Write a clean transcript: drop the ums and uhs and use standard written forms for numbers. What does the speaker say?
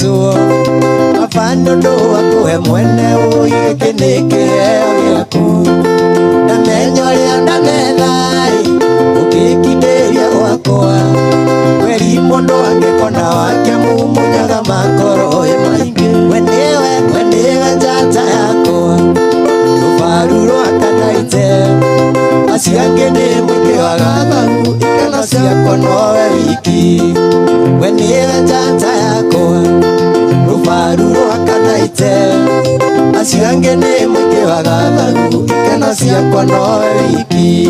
Yesu mafano ndo akuhe mwene uigeke nikiheo gĩaku ndamenya ũrĩa ndanethai ũgĩkindĩria gwakwa kweri mũndũ angĩkona wake mumunyaga makoro maingĩ we nĩwe njata yakwa rũbaru rwakanaite acio angĩ nĩ mũingĩ wa gathagu ikeno ciakwa nowe wiki we nĩwe njata yakwa rũbaru rwakanaite acio angĩ nĩ mũingĩ wa gathagu ikeno ciakwa nowe wiki